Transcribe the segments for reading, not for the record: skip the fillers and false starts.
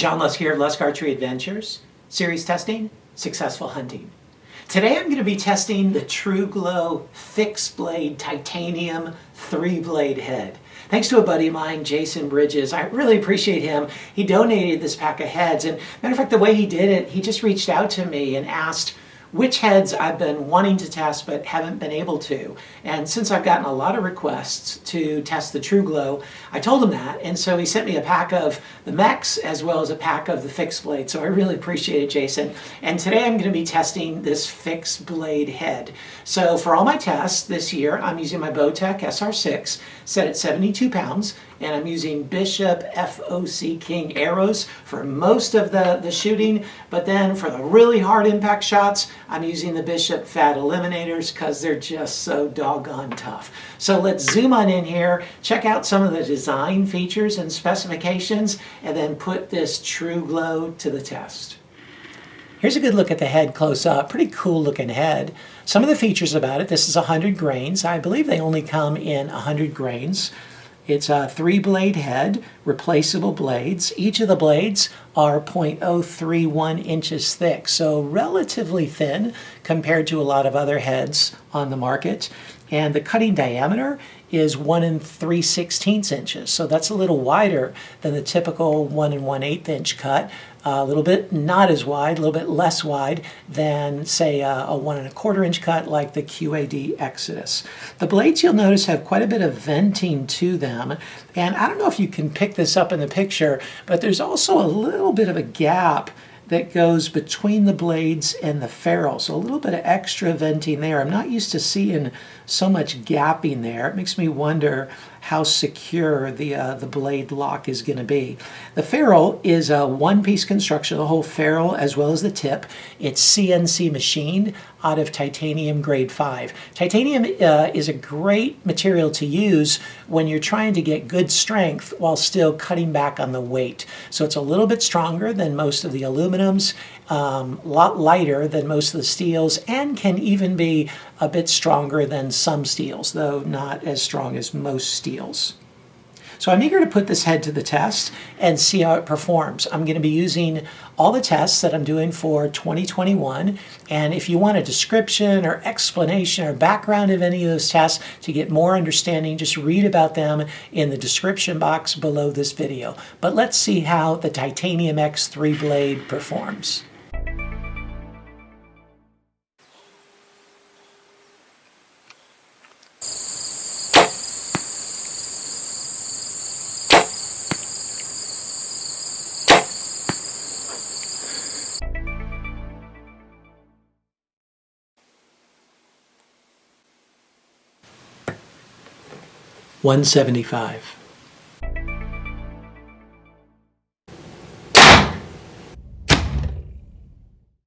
John Lusk here of Lusk Archery Adventures. Series testing, successful hunting. Today I'm going to be testing the Truglo fixed blade titanium 3-blade head. Thanks to a buddy of mine, Jason Bridges. I really appreciate him. He donated this pack of heads, and matter of fact, the way he did it, he just reached out to me and asked which heads I've been wanting to test but haven't been able to. And since I've gotten a lot of requests to test the Truglo, I told him that, and so he sent me a pack of the mechs as well as a pack of the fixed blade. So I really appreciate it, Jason. And today I'm going to be testing this fixed blade head. So for all my tests this year, I'm using my Bowtech SR6 set at 72 pounds, and I'm using Bishop FOC King Arrows for most of the shooting, but then for the really hard impact shots, I'm using the Bishop FAD Eliminators because they're just so doggone tough. So let's zoom on in here, check out some of the design features and specifications, and then put this Truglo to the test. Here's a good look at the head close up. Pretty cool looking head. Some of the features about it, this is 100 grains. I believe they only come in 100 grains. It's a 3-blade head, replaceable blades. Each of the blades are 0.031 inches thick, so relatively thin compared to a lot of other heads on the market. And the cutting diameter is 1 3/16 inches, so that's a little wider than the typical 1 1/8 inch cut. A little bit not as wide, a little bit less wide than, say, a 1 1/4 inch cut like the QAD Exodus. The blades, you'll notice, have quite a bit of venting to them, and I don't know if you can pick this up in the picture, but there's also a little bit of a gap that goes between the blades and the ferrule, so a little bit of extra venting there. I'm not used to seeing so much gapping there. It makes me wonder how secure the blade lock is going to be. The ferrule is a one-piece construction, the whole ferrule as well as the tip. It's CNC machined out of titanium grade 5. Titanium is a great material to use when you're trying to get good strength while still cutting back on the weight. So it's a little bit stronger than most of the aluminums, a lot lighter than most of the steels, and can even be a bit stronger than some steels, though not as strong as most steels. So I'm eager to put this head to the test and see how it performs. I'm going to be using all the tests that I'm doing for 2021, and if you want a description or explanation or background of any of those tests to get more understanding, just read about them in the description box below this video. But let's see how the Titanium X 3-blade performs. $175.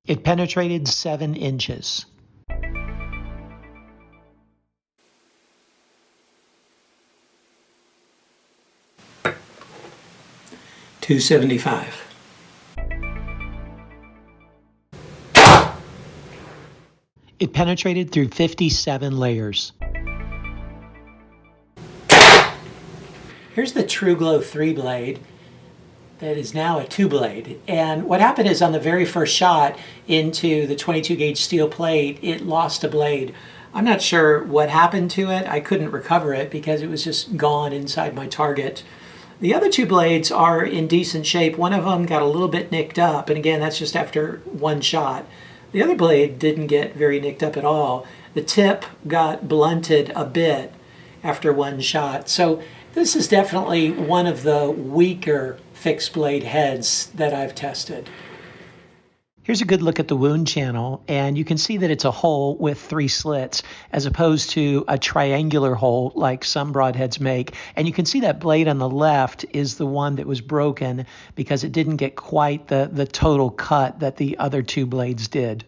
It penetrated 7 inches. $275. It penetrated through 57 layers. Here's the Truglo 3-blade that is now a 2-blade. And what happened is on the very first shot into the 22 gauge steel plate, it lost a blade. I'm not sure what happened to it. I couldn't recover it because it was just gone inside my target. The other 2 blades are in decent shape. One of them got a little bit nicked up, and again, that's just after one shot. The other blade didn't get very nicked up at all. The tip got blunted a bit after one shot. So this is definitely one of the weaker fixed blade heads that I've tested. Here's a good look at the wound channel, and you can see that it's a hole with 3 slits as opposed to a triangular hole like some broadheads make. And you can see that blade on the left is the one that was broken because it didn't get quite the total cut that the other 2 blades did.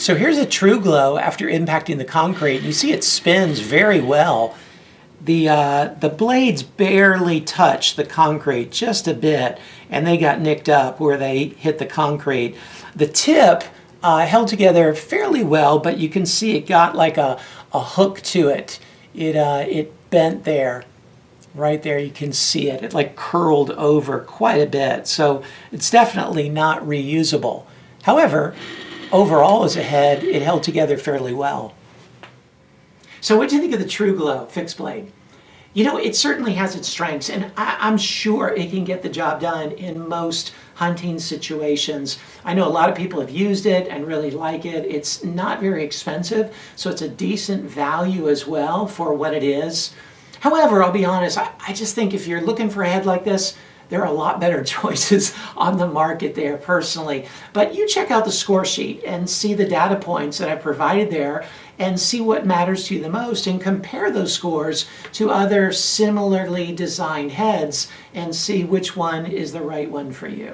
So here's a Truglo after impacting the concrete. You see it spins very well. The blades barely touch the concrete just a bit, and they got nicked up where they hit the concrete. The tip held together fairly well, but you can see it got like a hook to it. It bent there. Right there you can see it. It like curled over quite a bit, so it's definitely not reusable. However, overall as a head, it held together fairly well. So what do you think of the Truglo fixed blade? You know, it certainly has its strengths, and I'm sure it can get the job done in most hunting situations. I know a lot of people have used it and really like it. It's not very expensive, so it's a decent value as well for what it is. However, I'll be honest, I just think if you're looking for a head like this, there are a lot better choices on the market there personally. But you check out the score sheet and see the data points that I provided there and see what matters to you the most and compare those scores to other similarly designed heads and see which one is the right one for you.